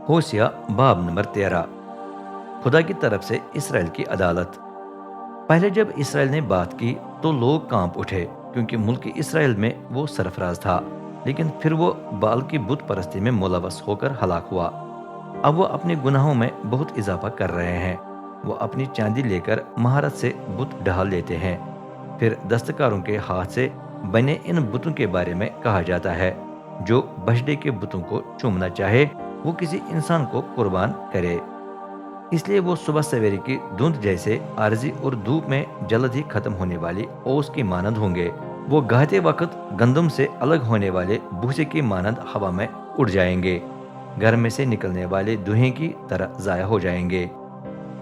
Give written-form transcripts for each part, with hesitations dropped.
होशिया बाब नंबर 13। खुदा की तरफ से इसराइल की अदालत। पहले जब इसराइल ने बात की तो लोग कांप उठे, क्योंकि मुल्क इसराइल में वो सरफराज था। लेकिन फिर वो बाल की बुत परस्ती में मुलवस होकर हलाक हुआ। अब वो अपने गुनाहों में बहुत इजाफा कर रहे हैं। वो अपनी चांदी लेकर महारत से बुत ढाल लेते हैं। फिर दस्तकारों के हाथ से बने इन बुतों के बारे में कहा जाता है, जो बछड़े के बुतों को चूमना चाहे वो किसी इंसान को कुर्बान करे। इसलिए वो सुबह सवेरे की धुंध जैसे आरजी और धूप में जल्द ही खत्म होने वाली ओस की मानद होंगे। वो गाते वक्त गंदम से अलग होने वाले भूसे की मानद हवा में उड़ जाएंगे। घर में से निकलने वाले धुएं की तरह जाया हो जाएंगे।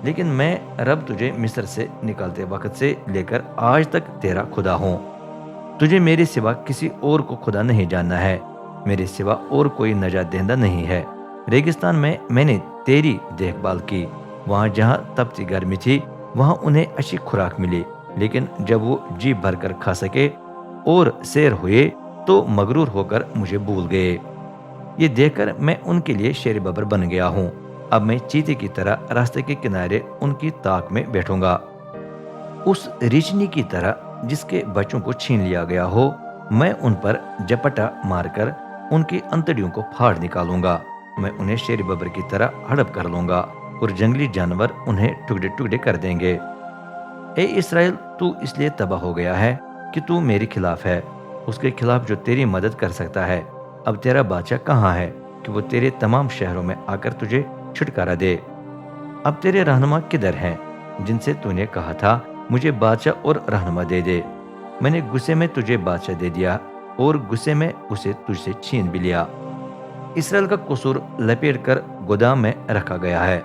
लेकिन मैं रब तुझे मिस्र से निकलते वक्त से लेकर आज तक तेरा खुदा हूँ। तुझे मेरे सिवा किसी और को खुदा नहीं जानना है। मेरे सिवा और कोई नजात देंदा नहीं है। रेगिस्तान में मैंने तेरी देखभाल की। वहां जहाँ तपती गर्मी थी वहां उन्हें अच्छी खुराक मिली। लेकिन जब वो जी भरकर खा सके और सैर हुए तो मगरूर होकर मुझे भूल गए। ये देखकर मैं उनके लिए शेर बबर बन गया हूँ। अब मैं चीते की तरह रास्ते के किनारे उनकी ताक में बैठूंगा। उस रीछनी की तरह जिसके बच्चों को छीन लिया गया हो, मैं उन पर झपटा मारकर उनकी अंतड़ियों को फाड़ निकालूंगा। मैं उन्हें शेर बबर की तरह हड़प कर लूंगा और जंगली जानवर उन्हें टुकड़े टुकड़े कर देंगे। ए इसराइल, तू इसलिए तबाह हो गया है कि तू मेरे खिलाफ है। उसके खिलाफ जो तेरी मदद कर सकता है। अब तेरा बादशाह कहाँ है कि वो तेरे तमाम शहरों में आकर तुझे छुटकारा दे? अब तेरे रहनुमा किधर हैं जिनसे तूने कहा था मुझे बादशाह और रहनुमा दे दे? मैंने गुस्से में तुझे बादशाह दे दिया और गुस्से में उसे तुझसे छीन भी लिया। इसराइल का कसूर लपेट कर गोदाम में रखा गया है।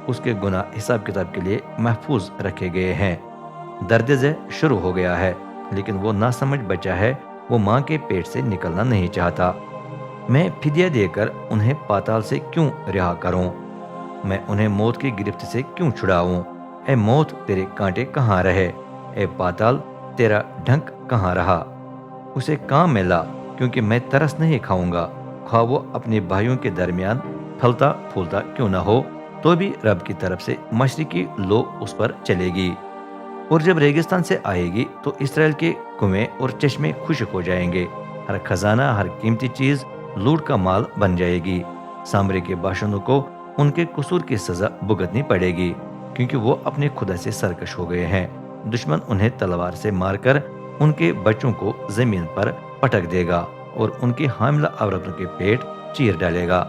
उसके गुनाह हिसाब किताब के लिए महफूज रखे गए हैं। दर्द ज़े शुरू हो गया है, लेकिन वो नासमझ बच्चा है। वो माँ के पेट से निकलना नहीं चाहता। मैं फिदिया देकर उन्हें पाताल से क्यों रिहा करूं? मैं उन्हें मौत की गिरफ्त से क्यों छुड़ाऊं? ए मौत, तेरे कांटे कहाँ रहे? ए पाताल, तेरा ढंक कहाँ रहा? उसे काम में ला, क्योंकि मैं तरस नहीं खाऊंगा। खा वो अपने भाइयों के दरमियान फलता फूलता क्यों न हो, तो भी रब की तरफ से मशरिकी लो उस पर चलेगी। और जब रेगिस्तान से आएगी तो इसराइल के कुएं और चश्मे खुश्क हो जाएंगे। हर खजाना, हर कीमती चीज लूट का माल बन जाएगी। सामरे के बाशिंदों को उनके कसूर की सजा भुगतनी पड़ेगी, क्योंकि वो अपने खुदा से सरकश हो गए हैं। दुश्मन उन्हें तलवार से मारकर उनके बच्चों को जमीन पर पटक देगा और उनकी हामिला औरतों के पेट चीर डालेगा।